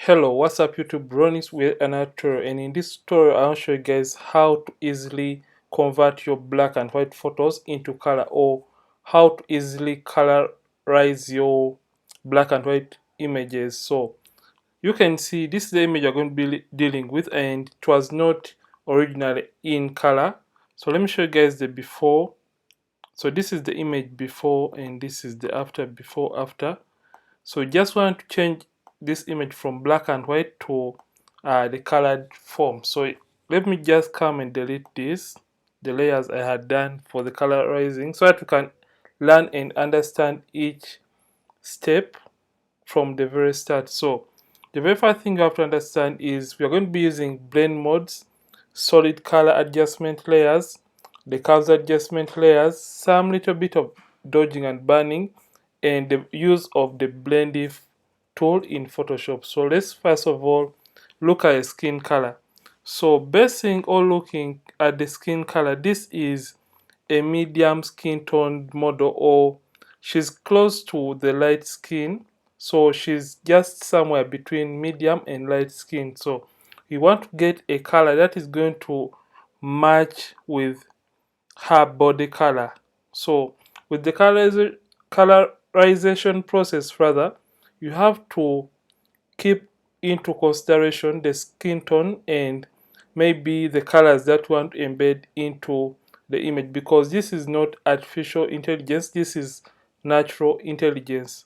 Hello, what's up YouTube? Ronix with another tutorial, and in this tutorial I'll show you guys how to easily convert your black and white photos into color, or how to easily colorize your black and white images. So you can see this is the image you're going to be dealing with, and it was not originally in color. So let me show you guys the before. So this is the image before, and this is the after. Before, after. So you just want to change this image from black and white to the colored form. So let me just come and delete this, the layers I had done for the colorizing, so that you can learn and understand each step from the very start. So the very first thing you have to understand is we are going to be using blend modes, solid color adjustment layers, the curves adjustment layers, some little bit of dodging and burning, and the use of the blend if tool in Photoshop. So let's first of all look at skin color. So basing or looking at the skin color, this is a medium skin toned model, or she's close to the light skin, so she's just somewhere between medium and light skin. So we want to get a color that is going to match with her body color. So with the colorization process, rather, you have to keep into consideration the skin tone and maybe the colors that you want to embed into the image, because this is not artificial intelligence, this is natural intelligence.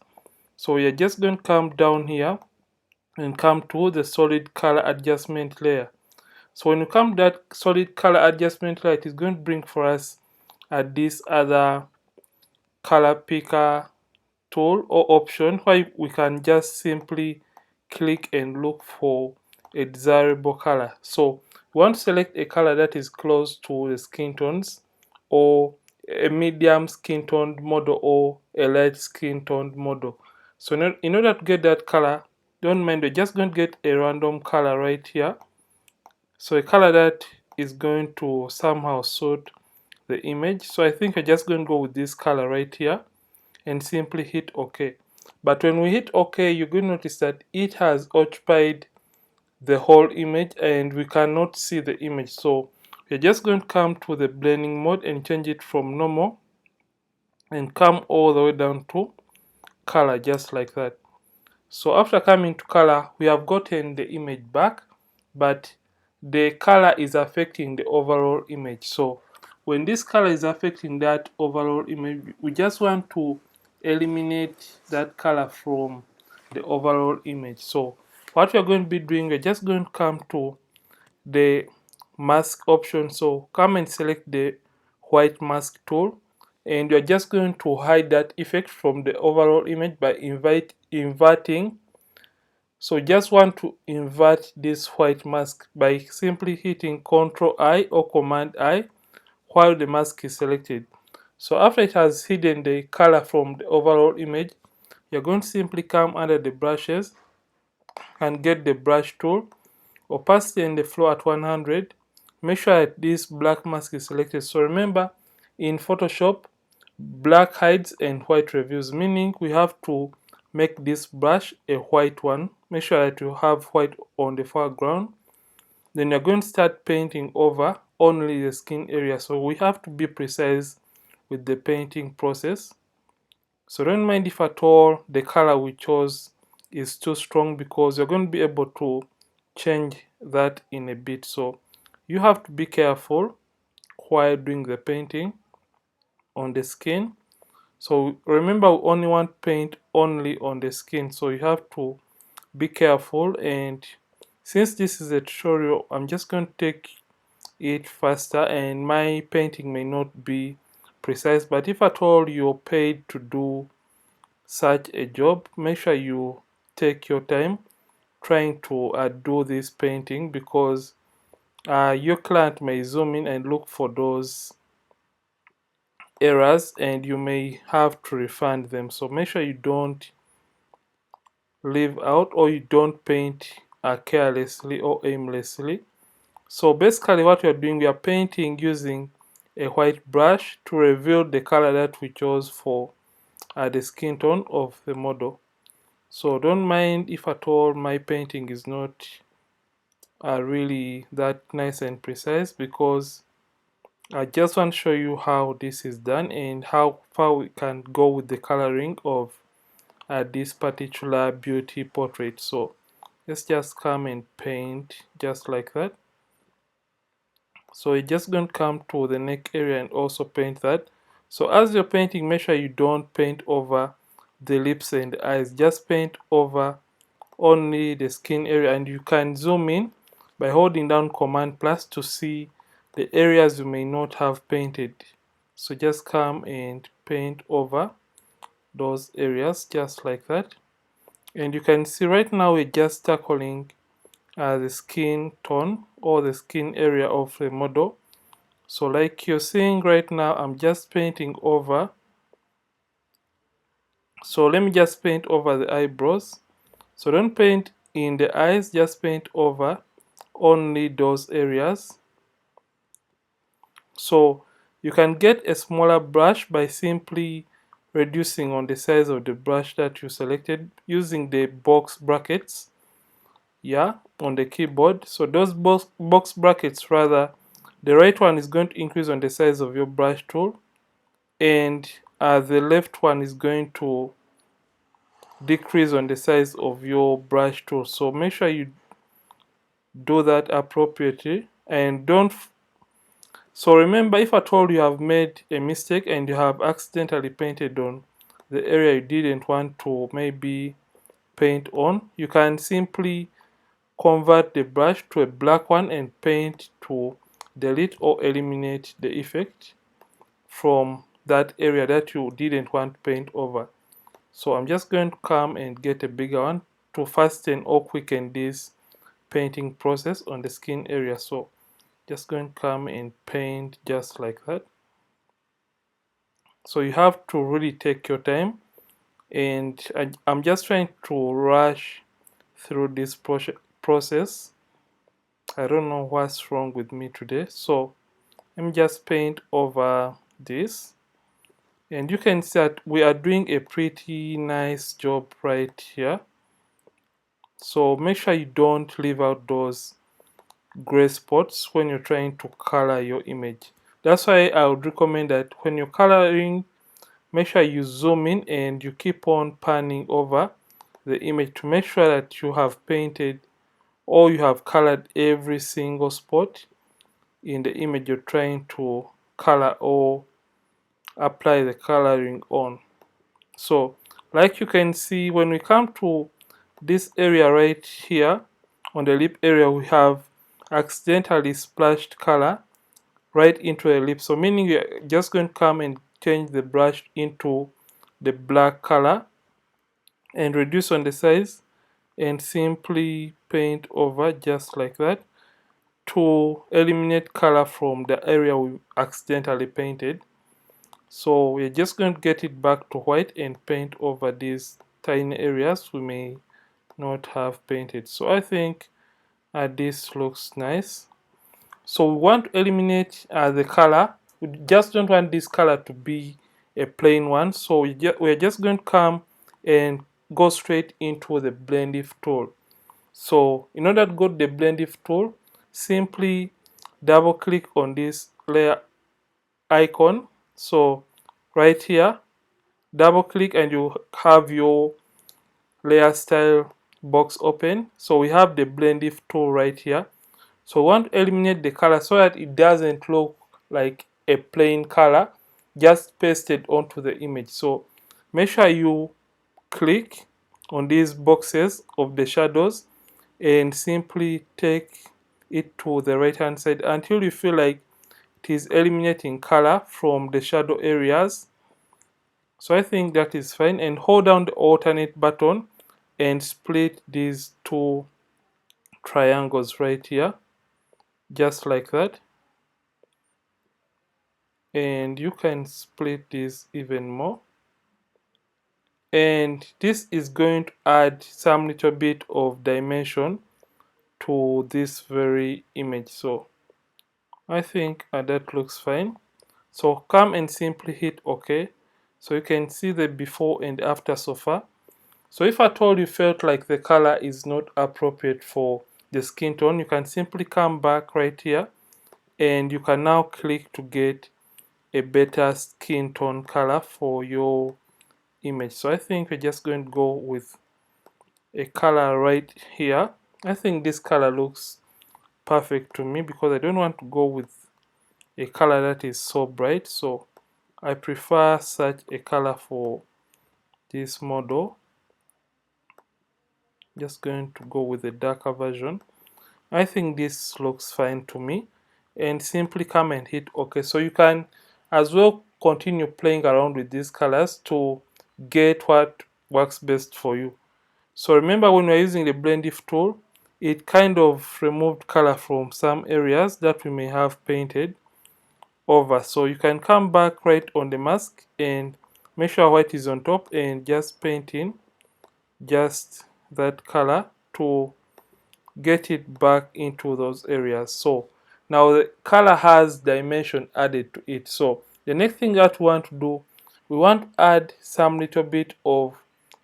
So we are just going to come down here and come to the solid color adjustment layer. So when you come to that solid color adjustment layer, it is going to bring for us this other color picker tool or option where we can just simply click and look for a desirable color. So we want to select a color that is close to the skin tones, or a medium skin toned model, or a light skin toned model. So in order to get that color, don't mind, we're just going to get a random color right here. So a color that is going to somehow suit the image. So I think we're just going to go with this color right here and simply hit OK. But when we hit OK, you're going to notice that it has occupied the whole image and we cannot see the image. So we're just going to come to the blending mode and change it from normal and come all the way down to color, just like that. So after coming to color, we have gotten the image back, but the color is affecting the overall image. So when this color is affecting that overall image, we just want to eliminate that color from the overall image. So what we're going to be doing, we're just going to come to the mask option. So come and select the white mask tool, and you're just going to hide that effect from the overall image by inverting. So just want to invert this white mask by simply hitting Ctrl I or Command I while the mask is selected. So after it has hidden the color from the overall image, you're going to simply come under the brushes and get the brush tool, opacity and the flow at 100. Make sure that this black mask is selected. So remember, in Photoshop, black hides and white reveals, meaning we have to make this brush a white one. Make sure that you have white on the foreground. Then you're going to start painting over only the skin area. So we have to be precise with the painting process. So don't mind if at all the color we chose is too strong, because you're going to be able to change that in a bit. So you have to be careful while doing the painting on the skin. So remember, we only want paint only on the skin, so you have to be careful. And since this is a tutorial, I'm just going to take it faster, and my painting may not be precise, but if at all you're paid to do such a job, make sure you take your time trying to do this painting, because your client may zoom in and look for those errors and you may have to refund them. So make sure you don't leave out, or you don't paint carelessly or aimlessly. So basically what we are doing, we are painting using a white brush to reveal the color that we chose for the skin tone of the model. So don't mind if at all my painting is not really that nice and precise, because I just want to show you how this is done and how far we can go with the coloring of this particular beauty portrait. So let's just come and paint just like that. So you're just going to come to the neck area and also paint that. So as you're painting, make sure you don't paint over the lips and the eyes. Just paint over only the skin area, and you can zoom in by holding down Command plus to see the areas you may not have painted. So just come and paint over those areas just like that. And you can see right now we're just tackling the skin tone or the skin area of the model. So like you're seeing right now, I'm just painting over. So let me just paint over the eyebrows. So don't paint in the eyes, just paint over only those areas. So you can get a smaller brush by simply reducing on the size of the brush that you selected using the box brackets, yeah, on the keyboard. So those box brackets, rather, the right one is going to increase on the size of your brush tool, and the left one is going to decrease on the size of your brush tool. So make sure you do that appropriately, and don't. So remember, if at all you have made a mistake and you have accidentally painted on the area you didn't want to maybe paint on, you can simply convert the brush to a black one and paint to delete or eliminate the effect from that area that you didn't want to paint over. So I'm just going to come and get a bigger one to fasten or quicken this painting process on the skin area. So just going to come and paint just like that. So you have to really take your time, and I'm just trying to rush through this process. I don't know what's wrong with me today. So let me just paint over this, and you can see that we are doing a pretty nice job right here. So make sure you don't leave out those gray spots when you're trying to color your image. That's why I would recommend that when you're coloring, make sure you zoom in and you keep on panning over the image to make sure that you have painted or you have colored every single spot in the image you're trying to color or apply the coloring on. So like you can see, when we come to this area right here on the lip area, we have accidentally splashed color right into a lip. So meaning you're just going to come and change the brush into the black color and reduce on the size and simply paint over just like that to eliminate color from the area we accidentally painted. So we're just going to get it back to white and paint over these tiny areas we may not have painted. So I think this looks nice. So we want to eliminate the color. We just don't want this color to be a plain one. So we're just going to come and go straight into the blend if tool. So in order to go to the blend if tool, simply double click on this layer icon. So right here, double click and you have your layer style box open. So we have the blend if tool right here. So we want to eliminate the color so that it doesn't look like a plain color just pasted onto the image. So make sure you click on these boxes of the shadows and simply take it to the right hand side until you feel like it is eliminating color from the shadow areas. So I think that is fine, and hold down the alternate button and split these two triangles right here just like that, and you can split this even more, and this is going to add some little bit of dimension to this very image. So I think that looks fine. So come and simply hit OK. So you can see the before and after so far. So if at all you felt like the color is not appropriate for the skin tone, you can simply come back right here and you can now click to get a better skin tone color for your image. So I think we're just going to go with a color right here. I think this color looks perfect to me because I don't want to go with a color that is so bright, so I prefer such a color for this model. Just going to go with a darker version. I think this looks fine to me, and simply come and hit OK. So you can as well continue playing around with these colors to get what works best for you. So remember, when we're using the blend if tool, it kind of removed color from some areas that we may have painted over. So you can come back right on the mask and make sure white is on top and just paint in just that color to get it back into those areas. So now the color has dimension added to it. So the next thing that we want to do, we want to add some little bit of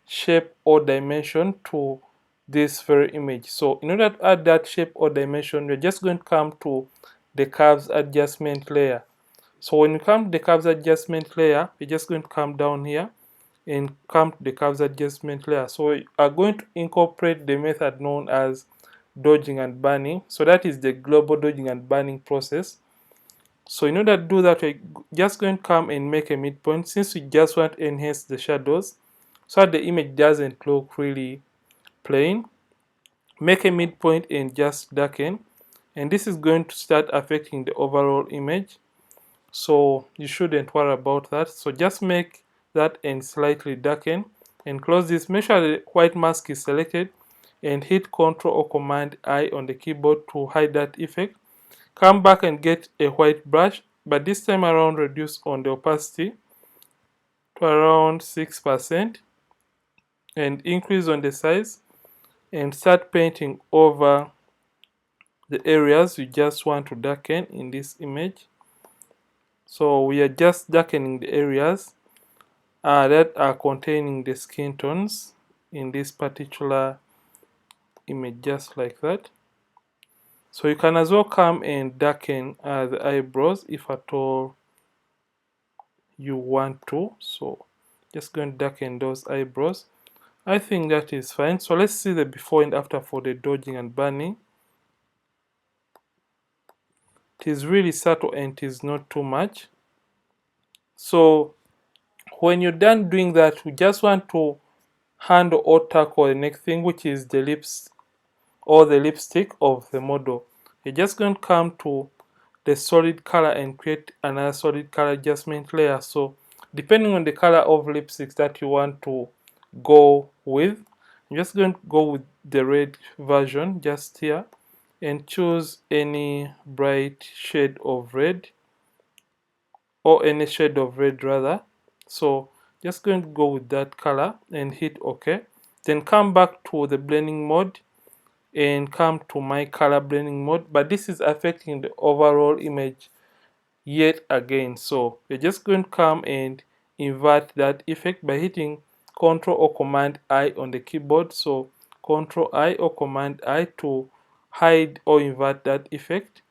shape or dimension to this very image. So in order to add that shape or dimension, we're just going to come to the curves adjustment layer. So when you come to the curves adjustment layer, you're just going to come down here and come to the curves adjustment layer. So we are going to incorporate the method known as dodging and burning. So that is the global dodging and burning process. So in order to do that, we're just going to come and make a midpoint, since we just want to enhance the shadows so that the image doesn't look really plain. Make a midpoint and just darken, and this is going to start affecting the overall image. So you shouldn't worry about that. So just make that and slightly darken and close this. Make sure the white mask is selected and hit Ctrl or Command I on the keyboard to hide that effect. Come back and get a white brush, but this time around reduce on the opacity to around 6% and increase on the size, and start painting over the areas you just want to darken in this image. So we are just darkening the areas that are containing the skin tones in this particular image, just like that. So you can as well come and darken the eyebrows if at all you want to. So just going to darken those eyebrows. I think that is fine. So let's see the before and after for the dodging and burning. It is really subtle and it is not too much. So when you're done doing that, we just want to handle or tackle the next thing, which is the lips or the lipstick of the model. You're just going to come to the solid color and create another solid color adjustment layer. So depending on the color of lipsticks that you want to go with, I'm just going to go with the red version just here and choose any bright shade of red, or any shade of red rather. So just going to go with that color and hit OK. Then come back to the blending mode and come to my color blending mode, but this is affecting the overall image yet again. So you're just going to come and invert that effect by hitting Ctrl or Command I on the keyboard. So Ctrl I or Command I to hide or invert that effect.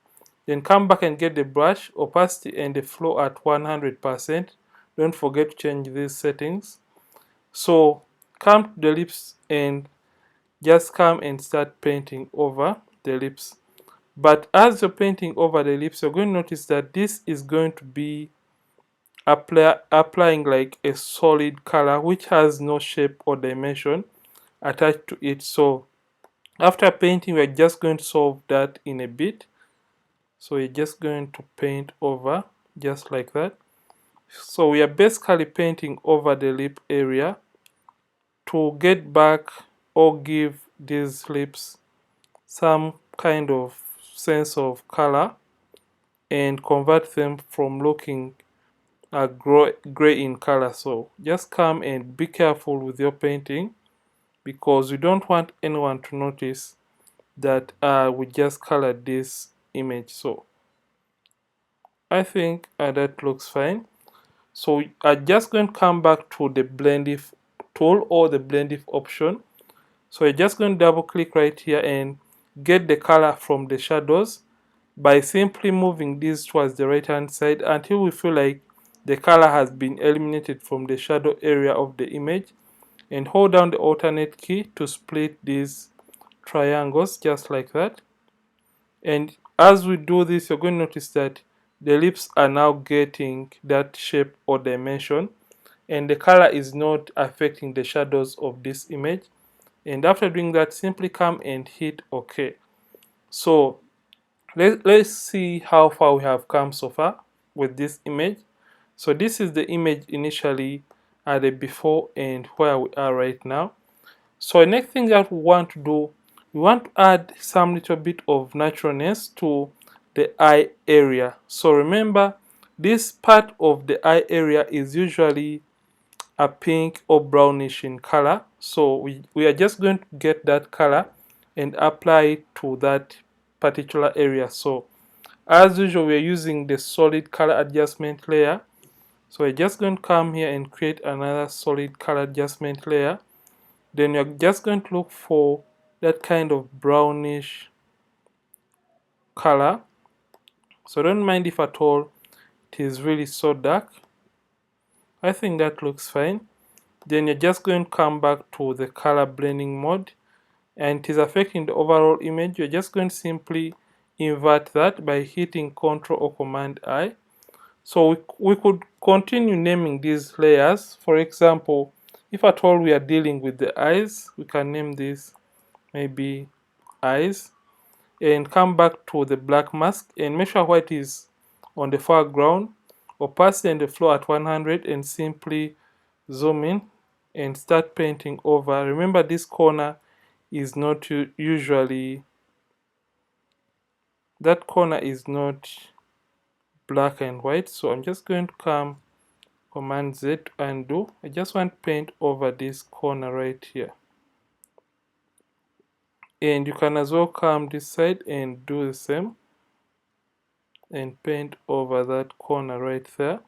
Then come back and get the brush opacity and the flow at 100%. Don't forget to change these settings. So come to the lips and just come and start painting over the lips. But as you're painting over the lips, you're going to notice that this is going to be applying like a solid color which has no shape or dimension attached to it. So after painting, we're just going to solve that in a bit. So we're just going to paint over just like that. So we are basically painting over the lip area to get back or give these lips some kind of sense of color and convert them from looking gray in color. So just come and be careful with your painting, because we don't want anyone to notice that we just colored this image. So I think that looks fine. So I'm just going to come back to the blend if tool or the blend if option. So you're just going to double click right here and get the color from the shadows by simply moving this towards the right hand side until we feel like the color has been eliminated from the shadow area of the image, and hold down the alternate key to split these triangles just like that. And as we do this, you're going to notice that the lips are now getting that shape or dimension, and the color is not affecting the shadows of this image. And after doing that, simply come and hit OK. So let's see how far we have come so far with this image. So this is the image initially at the before and where we are right now. So the next thing that we want to do, we want to add some little bit of naturalness to the eye area. So remember, this part of the eye area is usually a pink or brownish in color. So we are just going to get that color and apply it to that particular area. So as usual, we're using the solid color adjustment layer. So we're just going to come here and create another solid color adjustment layer. Then you're just going to look for that kind of brownish color. So don't mind if at all it is really so dark. I think that looks fine. Then you're just going to come back to the color blending mode, and it is affecting the overall image. You're just going to simply invert that by hitting Ctrl or Command I. So we could continue naming these layers. For example, if at all we are dealing with the eyes, we can name this maybe eyes, and come back to the black mask and make sure white is on the foreground, opacity and the flow at 100, and simply zoom in and start painting over. Remember, this corner is not usually, that corner is not black and white. So I'm just going to come Command Z to undo. I just want to paint over this corner right here. And you can as well come this side and do the same and paint over that corner right there.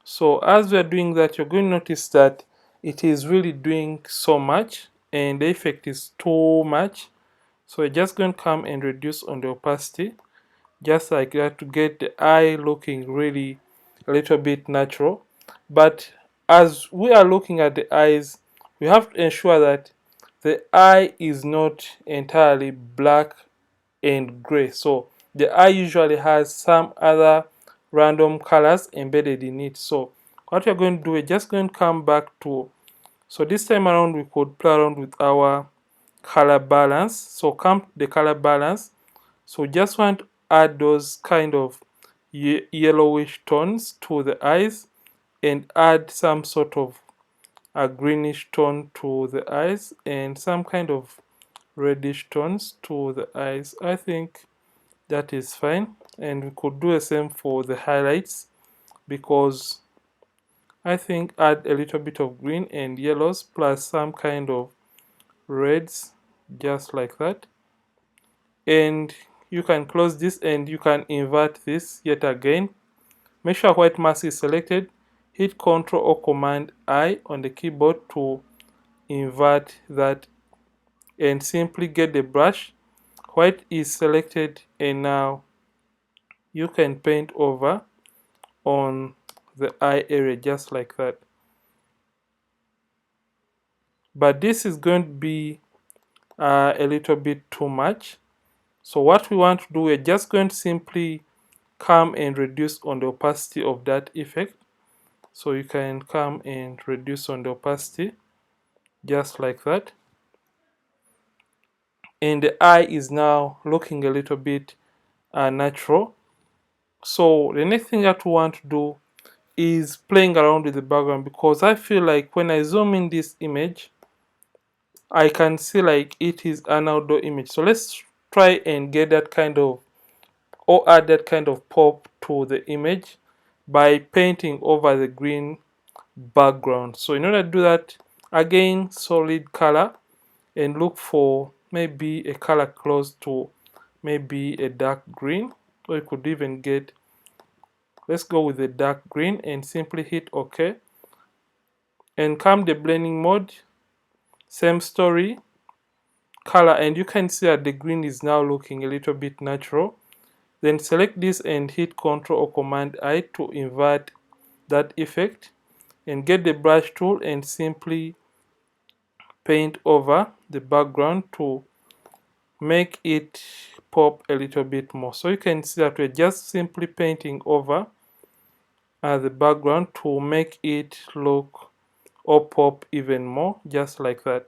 So as we're doing that, you're going to notice that it is really doing so much and the effect is too much. So we're just going to come and reduce on the opacity just like that to get the eye looking really a little bit natural. But as we are looking at the eyes, we have to ensure that the eye is not entirely black and gray. So the eye usually has some other random colors embedded in it. So what we're going to do, we're just going to come back to, so this time around we could play around with our color balance. So come to the color balance. So just want to add those kind of yellowish tones to the eyes and add some sort of a greenish tone to the eyes and some kind of reddish tones to the eyes. I think that is fine, and we could do the same for the highlights, because I think add a little bit of green and yellows plus some kind of reds just like that. And you can close this and you can invert this yet again. Make sure white mask is selected, hit Ctrl or Command I on the keyboard to invert that, and simply get the brush. White is selected, and now you can paint over on the eye area just like that. But this is going to be a little bit too much. So what we want to do, we're just going to simply come and reduce on the opacity of that effect. So you can come and reduce on the opacity just like that. And the eye is now looking a little bit natural. So the next thing that we want to do is playing around with the background, because I feel like when I zoom in this image, I can see like it is an outdoor image. So let's try and get that kind of, or add that kind of pop to the image by painting over the green background. So in order to do that, again, solid color, and look for maybe a color close to maybe a dark green, or you could even get, let's go with a dark green and simply hit OK. and come the blending mode, same story, color, and you can see that the green is now looking a little bit natural. Then select this and hit Ctrl or Command I to invert that effect, and get the brush tool and simply paint over the background to make it pop a little bit more. So you can see that we're just simply painting over the background to make it look or pop even more, just like that.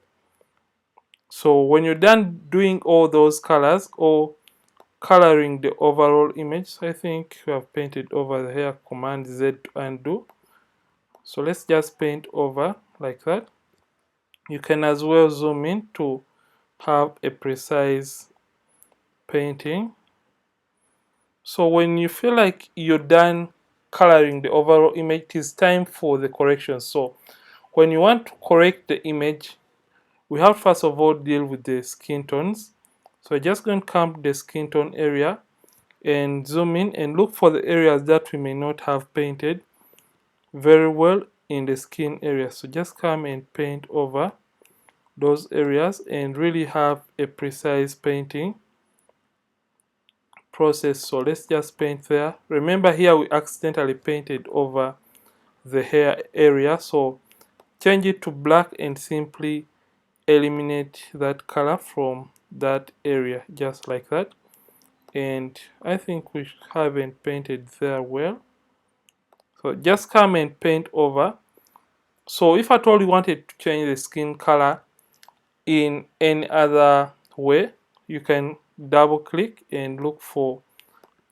So when you're done doing all those colors or coloring the overall image, I think we have painted over here. Command Z to undo. So let's just paint over like that. You can as well zoom in to have a precise painting. So when you feel like you're done coloring the overall image, it is time for the correction. So when you want to correct the image, we have first of all deal with the skin tones. So I'm just going to come to the skin tone area and zoom in and look for the areas that we may not have painted very well in the skin area. So just come and paint over those areas and really have a precise painting process. So let's just paint there. Remember here we accidentally painted over the hair area, so change it to black and simply eliminate that color from that area, just like that. And I think we haven't painted there well, so just come and paint over. So if at all you wanted to change the skin color in any other way, you can double click and look for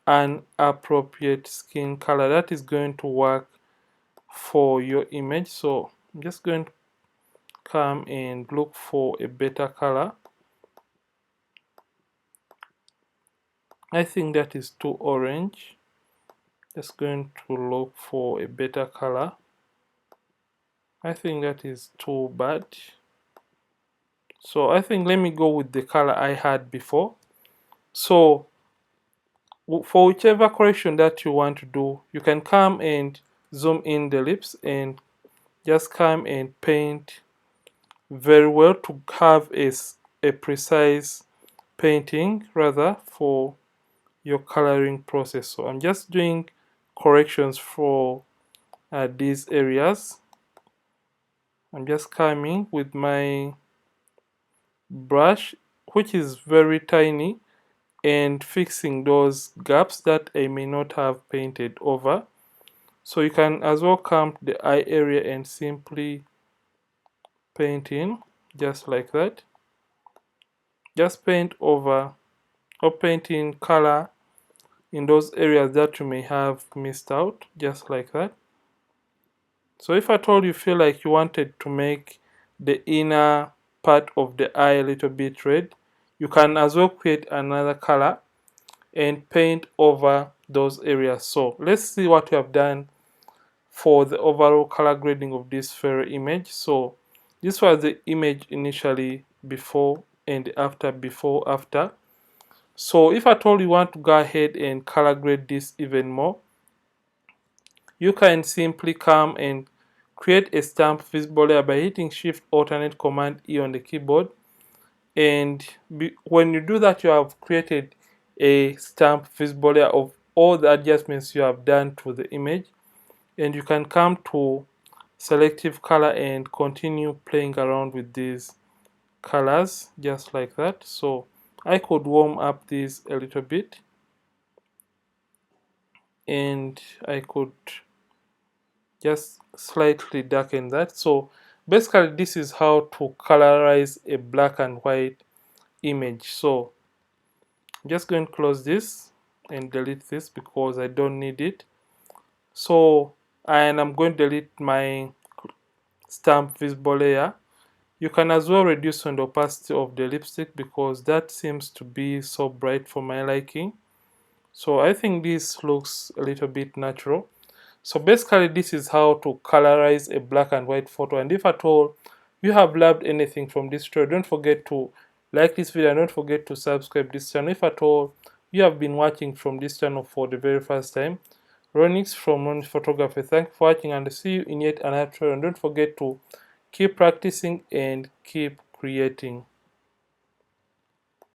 an appropriate skin color that is going to work for your image. So I'm just going to come and look for a better color. I think that is too orange. Just going to look for a better color. I think that is too bad. So I think let me go with the color I had before. So for whichever correction that you want to do, you can come and zoom in the lips and just come and paint very well to have a precise painting rather for your coloring process. So I'm just doing corrections for these areas. I'm just coming with my brush, which is very tiny, and fixing those gaps that I may not have painted over. So you can as well come to the eye area and simply paint in just like that. Just paint over or paint in color in those areas that you may have missed out, just like that. So if at all you feel like you wanted to make the inner part of the eye a little bit red, you can as well create another color and paint over those areas. So let's see what we have done for the overall color grading of this fairy image. So this was the image initially, before and after, before, after. So if at all you want to go ahead and color grade this even more, you can simply come and create a stamp visible layer by hitting Shift Alternate Command E on the keyboard. And when you do that, you have created a stamp visible layer of all the adjustments you have done to the image. And you can come to selective color and continue playing around with these colors just like that. So I could warm up this a little bit, and I could just slightly darken that. So basically this is how to colorize a black and white image. So I'm just going to close this and delete this because I don't need it. So, and I'm going to delete my stamp visible layer. You can as well reduce on the opacity of the lipstick because that seems to be so bright for my liking. So I think this looks a little bit natural. So basically this is how to colorize a black and white photo. And if at all you have loved anything from this tutorial, don't forget to like this video and don't forget to subscribe this channel. If at all you have been watching from this channel for the very first time, Ronix from Ronnix Photography. Thank you for watching and see you in yet another tutorial. And don't forget to keep practicing and keep creating.